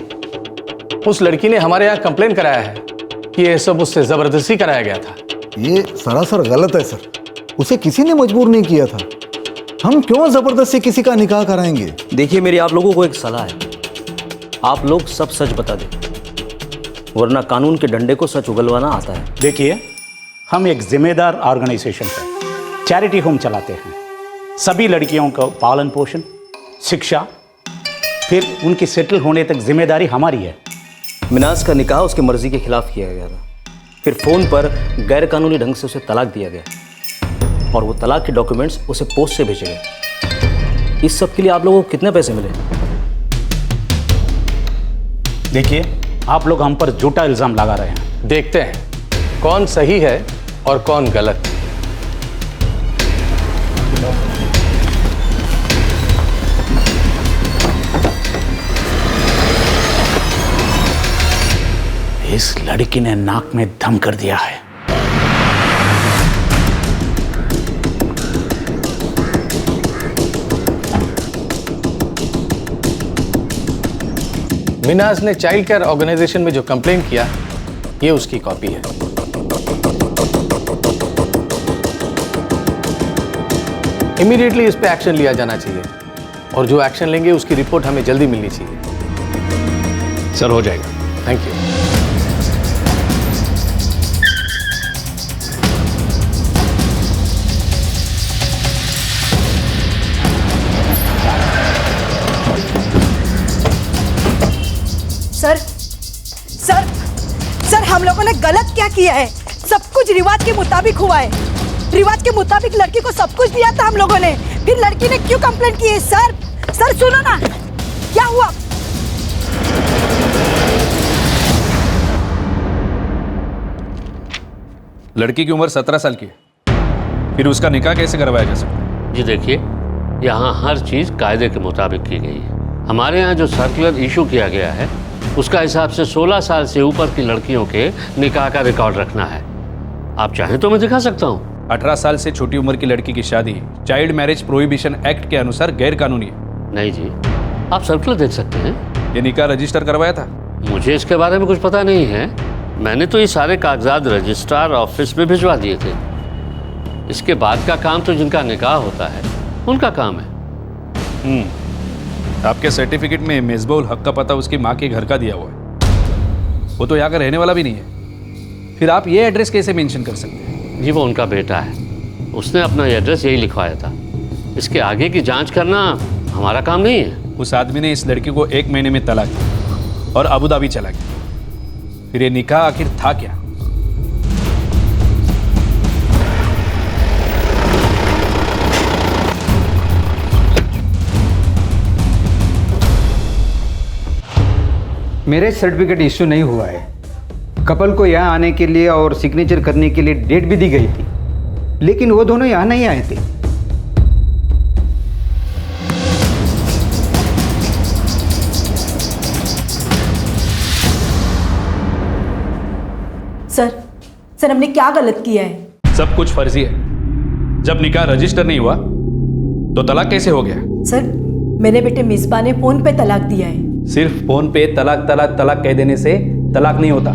उस लड़की ने हमारे यहाँ कंप्लेन कराया है कि ये सब उससे जबरदस्ती कराया गया था। ये सरासर गलत है सर, उसे किसी ने मजबूर नहीं किया था। हम क्यों जबरदस्ती किसी का निकाह कराएंगे? देखिए, मेरी आप लोगों को एक सलाह है, आप लोग सब सच बता दें, वरना कानून के डंडे को सच उगलवाना आता है। देखिए, हम एक जिम्मेदार ऑर्गेनाइजेशन है, चैरिटी होम चलाते हैं। सभी लड़कियों का पालन पोषण, शिक्षा, फिर उनकी सेटल होने तक जिम्मेदारी हमारी है। मिनाज का निकाह उसकी मर्जी के खिलाफ किया गया था, फिर फ़ोन पर गैरकानूनी ढंग से उसे तलाक दिया गया और वो तलाक के डॉक्यूमेंट्स उसे पोस्ट से भेजे गए। इस सब के लिए आप लोगों को कितने पैसे मिले? देखिए, आप लोग हम पर झूठा इल्ज़ाम लगा रहे हैं। देखते हैं कौन सही है और कौन गलत। इस लड़की ने नाक में दम कर दिया है। मिनाज ने चाइल्ड केयर ऑर्गेनाइजेशन में जो कंप्लेंट किया, ये उसकी कॉपी है। इमीडिएटली इस पे एक्शन लिया जाना चाहिए और जो एक्शन लेंगे उसकी रिपोर्ट हमें जल्दी मिलनी चाहिए। सर, हो जाएगा। Thank you. Sir sir sir, हम लोगों ने गलत क्या किया है? सब कुछ रिवाज के मुताबिक हुआ है। रिवाज के मुताबिक लड़की को सब कुछ दिया था हम लोगों ने, फिर लड़की ने क्यों कंप्लेंट की है? सर सर सुनो ना, क्या हुआ? लड़की की उम्र 17 साल की है, फिर उसका निकाह कैसे करवाया जा सकता है? जी देखिए, यहाँ हर चीज़ कायदे के मुताबिक की गई है। हमारे यहाँ जो सर्कुलर इशू किया गया है उसका हिसाब से 16 साल से ऊपर की लड़कियों के निकाह का रिकॉर्ड रखना है। आप चाहें तो मैं दिखा सकता हूँ। 18 साल से छोटी उम्र की लड़की की शादी चाइल्ड मैरिज प्रोहिबिशन एक्ट के अनुसार गैर कानूनी है। नहीं जी, आप सर्कुलर देख सकते हैं। ये निकाह रजिस्टर करवाया था? मुझे इसके बारे में कुछ पता नहीं है। मैंने तो ये सारे कागजात रजिस्ट्रार ऑफिस में भिजवा दिए थे। इसके बाद का काम तो जिनका निकाह होता है उनका काम है। आपके सर्टिफिकेट में मिसबाउल हक का पता उसकी माँ के घर का दिया हुआ है। वो तो यहाँ का रहने वाला भी नहीं है, फिर आप ये एड्रेस कैसे मेंशन कर सकते हैं? जी वो उनका बेटा है, उसने अपना एड्रेस यही लिखवाया था। इसके आगे की जांच करना हमारा काम नहीं है। उस आदमी ने इस लड़की को 1 महीने में तलाक दी और अबू धाबी चला गया। फिर ये निकाह आखिर था क्या? मेरे सर्टिफिकेट इश्यू नहीं हुआ है। कपल को यहाँ आने के लिए और सिग्नेचर करने के लिए डेट भी दी गई थी, लेकिन वो दोनों यहाँ नहीं आए थे। सर हमने क्या गलत किया है? सब कुछ फर्जी है। जब निकाह रजिस्टर नहीं हुआ तो तलाक कैसे हो गया? सर मेरे बेटे मिसबा ने फोन पे तलाक दिया है। सिर्फ फोन पे तलाक तलाक तलाक कह देने से तलाक नहीं होता,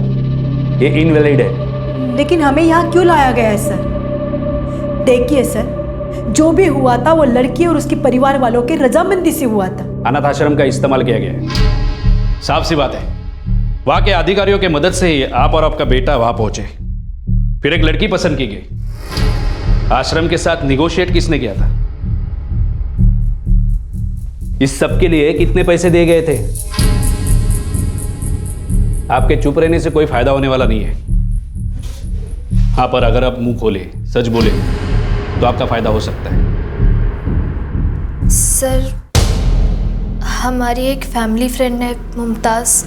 ये इनवैलिड है। लेकिन हमें यहाँ क्यों लाया गया है सर? देखिए सर, जो भी हुआ था वो लड़की और उसके परिवार वालों के रजामंदी से हुआ था। अनाथ आश्रम का इस्तेमाल किया गया है। साफ सी बात है, वहां के अधिकारियों की मदद से ही आप और आपका बेटा वहां पहुंचे। फिर एक लड़की पसंद की गई। आश्रम के साथ निगोशिएट किसने किया था? इस सब के लिए कितने पैसे दिए गए थे? आपके चुप रहने से कोई फायदा होने वाला नहीं है। हाँ, पर अगर आप मुंह खोले, सच बोले तो आपका फायदा हो सकता है। सर, हमारी एक फैमिली फ्रेंड है मुमताज़,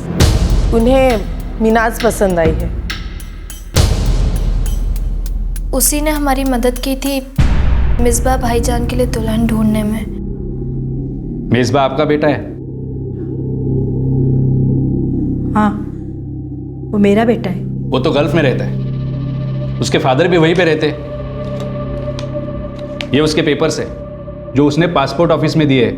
उन्हें मिनाज पसंद आई है। उसी ने हमारी मदद की थी मिसबा भाईजान के लिए दुल्हन ढूंढने में। मिसबा आपका बेटा है? हाँ, वो मेरा बेटा है। वो तो गल्फ में रहता है, उसके फादर भी वहीं पे रहते। ये उसके पेपर्स है जो उसने पासपोर्ट ऑफिस में दिए।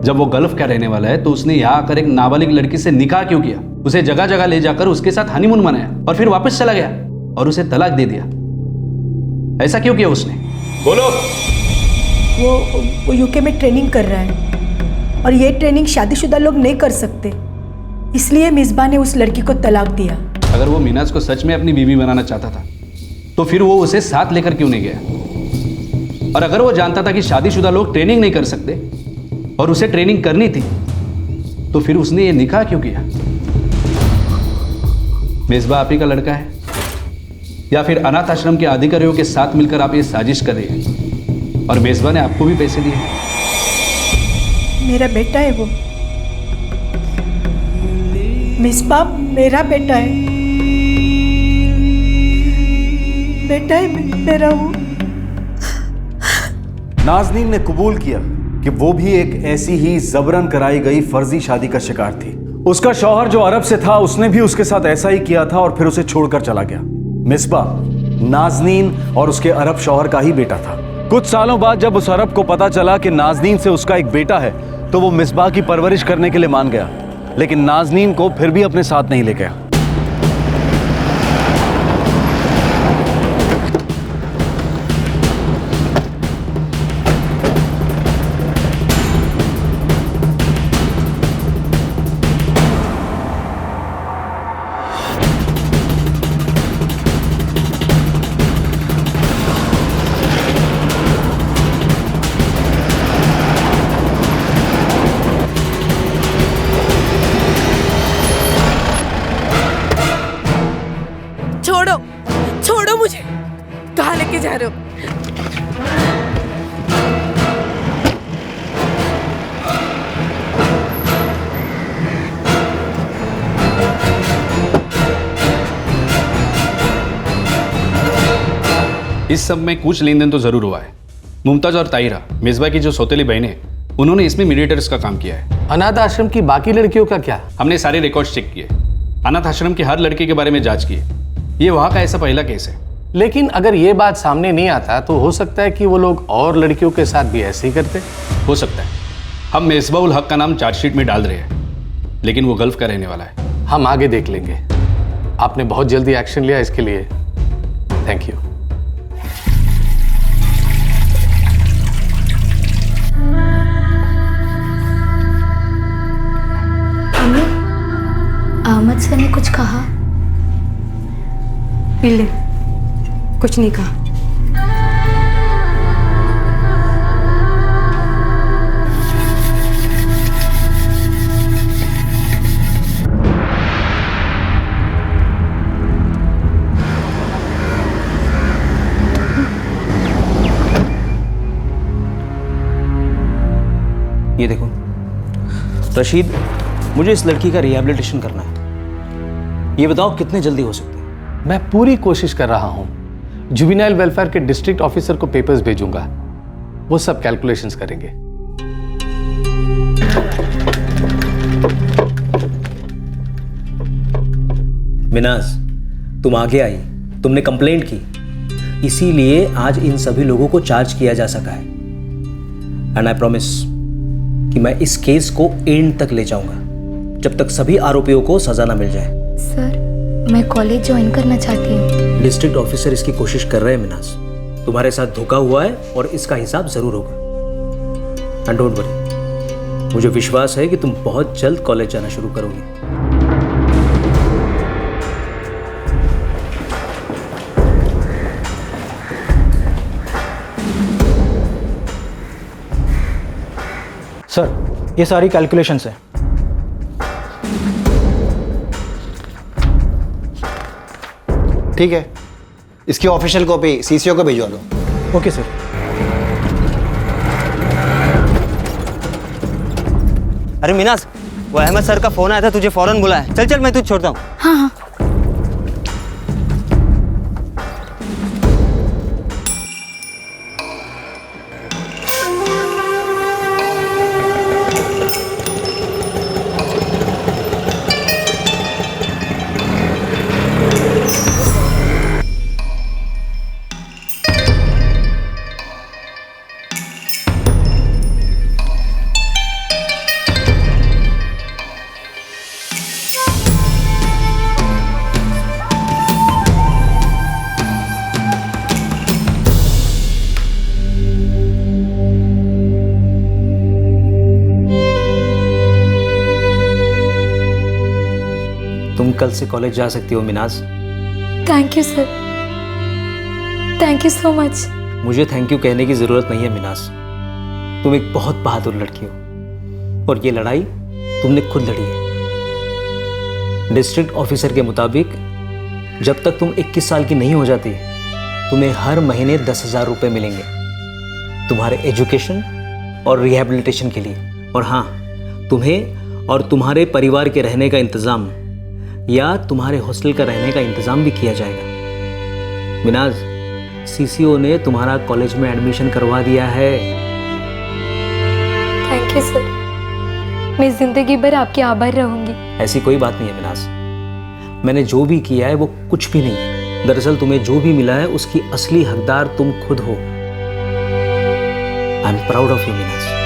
जब वो गल्फ का रहने वाला है तो उसने यहाँ आकर एक नाबालिग लड़की से निकाह क्यों किया? उसे जगह जगह ले जाकर उसके साथ हनीमून मनाया और फिर वापस चला गया और उसे तलाक दे दिया। ऐसा क्यों किया उसने? बोलो। वो यूके में ट्रेनिंग कर रहा है और ये ट्रेनिंग शादीशुदा लोग नहीं कर सकते, इसलिए मिसबा ने उस लड़की को तलाक दिया। अगर वो मिनाज को सच में अपनी बीवी बनाना चाहता था तो फिर वो उसे साथ लेकर क्यों नहीं गया? और अगर वो जानता था कि शादीशुदा लोग ट्रेनिंग नहीं कर सकते और उसे ट्रेनिंग करनी थी तो फिर उसने ये निकाह क्यों किया? मेजबा आप ही का लड़का है या फिर अनाथ आश्रम के अधिकारियों के साथ मिलकर आप ये साजिश कर रहे हैं और मेजबा ने आपको भी पैसे दिए? मेरा बेटा है वो। मिसबा मेरा बेटा है। बेटा है मेरा वो। नाजनीन ने कबूल किया कि वो भी एक ऐसी ही जबरन कराई गई फर्जी शादी का शिकार थी। उसका शौहर जो अरब से था उसने भी उसके साथ ऐसा ही किया था और फिर उसे छोड़कर चला गया। मिसबा नाजनीन और उसके अरब शौहर का ही बेटा था। कुछ सालों बाद जब उस अरब को पता चला कि नाजनीन से उसका एक बेटा है तो वो मिसबा की परवरिश करने के लिए मान गया, लेकिन नाजनीन को फिर भी अपने साथ नहीं ले गया। छोड़ो मुझे। कहाँ लेके जा रहे हो? इस सब में कुछ लेन देन तो जरूर हुआ है। मुमताज और ताहिरा, मेजबा की जो सौतेली बहनें, उन्होंने इसमें मीडिएटर्स का काम किया है। अनाथ आश्रम की बाकी लड़कियों का क्या? हमने सारे रिकॉर्ड्स चेक किए, अनाथ आश्रम की हर लड़की के बारे में जांच की। ये वहां का ऐसा पहला केस है। लेकिन अगर ये बात सामने नहीं आता तो हो सकता है कि वो लोग और लड़कियों के साथ भी ऐसे ही करते। हो सकता है। हम मेजबा उल हक का नाम चार्जशीट में डाल रहे हैं, लेकिन वो गल्फ का रहने वाला है। हम आगे देख लेंगे। आपने बहुत जल्दी एक्शन लिया, इसके लिए थैंक यू। अहमद सर ने कुछ कहा? पिल्ले कुछ नहीं कहा। ये देखो रशीद, मुझे इस लड़की का रिहैबिलिटेशन करना है। ये बताओ कितने जल्दी हो सकते हैं? मैं पूरी कोशिश कर रहा हूं। जुवेनाइल वेलफेयर के डिस्ट्रिक्ट ऑफिसर को पेपर्स भेजूंगा, वो सब कैलकुलेशंस करेंगे। मिनाज, तुम आगे आई, तुमने कंप्लेंट की, इसीलिए आज इन सभी लोगों को चार्ज किया जा सका है। एंड आई प्रॉमिस कि मैं इस केस को एंड तक ले जाऊंगा जब तक सभी आरोपियों को सजा ना मिल जाए। सर, मैं कॉलेज ज्वाइन करना चाहती हूँ। डिस्ट्रिक्ट ऑफिसर इसकी कोशिश कर रहे हैं मिनाज। तुम्हारे साथ धोखा हुआ है और इसका हिसाब जरूर होगा। एंड डोंट वरी, मुझे विश्वास है कि तुम बहुत जल्द कॉलेज जाना शुरू करोगी। सर, ये सारी कैलकुलेशंस हैं। ठीक है, इसकी ऑफिशियल कॉपी सीसीओ को भिजवा दो। Okay sir. अरे मिनाज, वो अहमद सर का फोन आया था, तुझे फौरन बुलाया। चल चल, मैं तुझे छोड़ता हूँ। हाँ हाँ। तुम कल से कॉलेज जा सकती हो Minaz. Thank you sir, thank you so much. मुझे थैंक यू कहने की जरूरत नहीं है मिनाज, तुम एक बहुत बहादुर लड़की हो और ये लड़ाई तुमने खुद लड़ी है। डिस्ट्रिक्ट ऑफिसर के मुताबिक जब तक तुम 21 साल की नहीं हो जाती तुम्हें हर महीने 10,000 रुपये मिलेंगे तुम्हारे एजुकेशन और रिहैबिलिटेशन के लिए। और हाँ, तुम्हें और तुम्हारे परिवार के रहने का इंतज़ाम या तुम्हारे हॉस्टल का रहने का इंतज़ाम भी किया जाएगा। मिनाज, सीसीओ ने तुम्हारा कॉलेज में एडमिशन करवा दिया है। थैंक यू सर, मैं जिंदगी भर आपकी आभार रहूंगी। ऐसी कोई बात नहीं है मिनाज, मैंने जो भी किया है वो कुछ भी नहीं है। दरअसल तुम्हें जो भी मिला है उसकी असली हकदार तुम खुद हो। I am proud of you Minaz.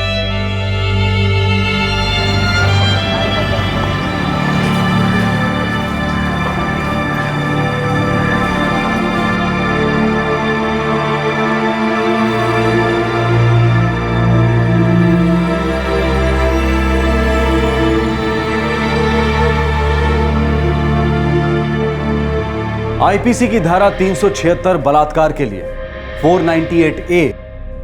IPC की धारा 376 बलात्कार के लिए, 498A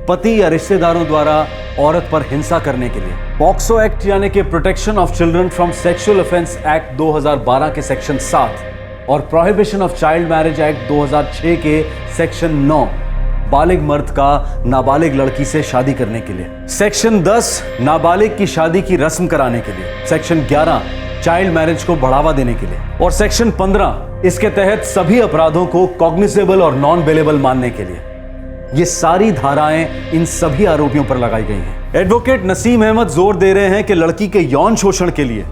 पति या रिश्तेदारों द्वारा औरत पर हिंसा करने के लिए, पॉक्सो एक्ट यानी कि protection of children from sexual offence act 2012 के सेक्शन 7 और prohibition of child marriage act 2006 के सेक्शन 9 बालिग मर्द का नाबालिग लड़की से शादी करने के लिए, सेक्शन 10 नाबालिग की शादी की रस्म कराने के लिए, सेक्शन 11 चाइल्ड मैरिज को बढ़ावा देने के लिए और सेक्शन 15 इसके तहत सभी अपराधों को कॉग्निसेबल और नॉन बेलेबल मानने के लिए। ये सारी धाराएं इन सभी आरोपियों पर लगाई गई हैं। एडवोकेट नसीम अहमद जोर दे रहे हैं कि लड़की के यौन शोषण के लिए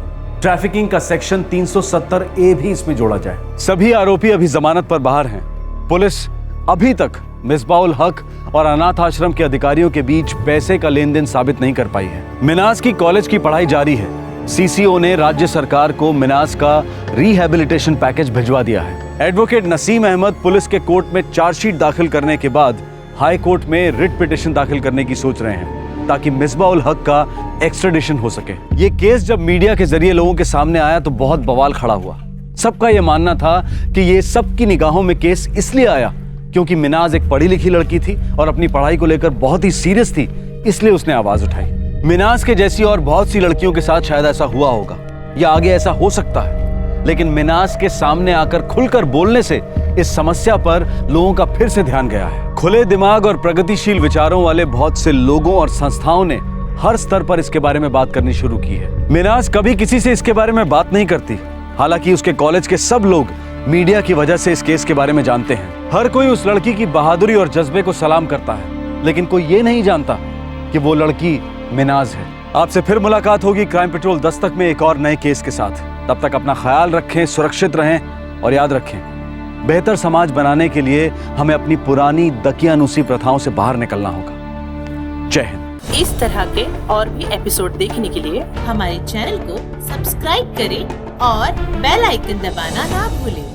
ट्रैफिकिंग का सेक्शन 370A भी इसमें जोड़ा जाए। सभी आरोपी अभी जमानत पर बाहर हैं। पुलिस अभी तक मिसबाउल हक और अनाथ आश्रम के अधिकारियों के बीच पैसे का लेन देन साबित नहीं कर पाई है। मिनाज की कॉलेज की पढ़ाई जारी है। सीसीओ ने राज्य सरकार को मिनाज का रिहैबिलिटेशन पैकेज भिजवा दिया है। एडवोकेट नसीम अहमद पुलिस के कोर्ट में चार्जशीट दाखिल करने के बाद हाई कोर्ट में रिट पिटिशन दाखिल करने की सोच रहे हैं ताकि मिसबाउल हक का एक्स्ट्रेडिशन हो सके। ये केस जब मीडिया के जरिए लोगों के सामने आया तो बहुत बवाल खड़ा हुआ। सबका यह मानना था कि ये सबकी निगाहों में केस इसलिए आया क्योंकि मिनाज एक पढ़ी लिखी लड़की थी और अपनी पढ़ाई को लेकर बहुत ही सीरियस थी, इसलिए उसने आवाज उठाई। मिनाज के जैसी और बहुत सी लड़कियों के साथ शायद ऐसा हुआ होगा या आगे ऐसा हो सकता है, लेकिन मिनाज के सामने आकर खुलकर बोलने से इस समस्या पर लोगों का फिर से ध्यान गया है। खुले दिमाग और प्रगतिशील विचारों वाले बहुत से लोगों और संस्थाओं ने हर स्तर पर इसके बारे में बात करनी शुरू की है। मिनाज कभी किसी से इसके बारे में बात नहीं करती, हालांकि उसके कॉलेज के सब लोग मीडिया की वजह से इस केस के बारे में जानते हैं। हर कोई उस लड़की की बहादुरी और जज्बे को सलाम करता है, लेकिन कोई ये नहीं जानता कि वो लड़की मिनाज है। आपसे फिर मुलाकात होगी क्राइम पेट्रोल दस्तक में एक और नए केस के साथ। तब तक अपना ख्याल रखें, सुरक्षित रहें और याद रखें, बेहतर समाज बनाने के लिए हमें अपनी पुरानी दकियानूसी प्रथाओं से बाहर निकलना होगा। जय हिंद। इस तरह के और भी एपिसोड देखने के लिए हमारे चैनल को सब्सक्राइब करें और बेल आइकन दबाना ना भूलें।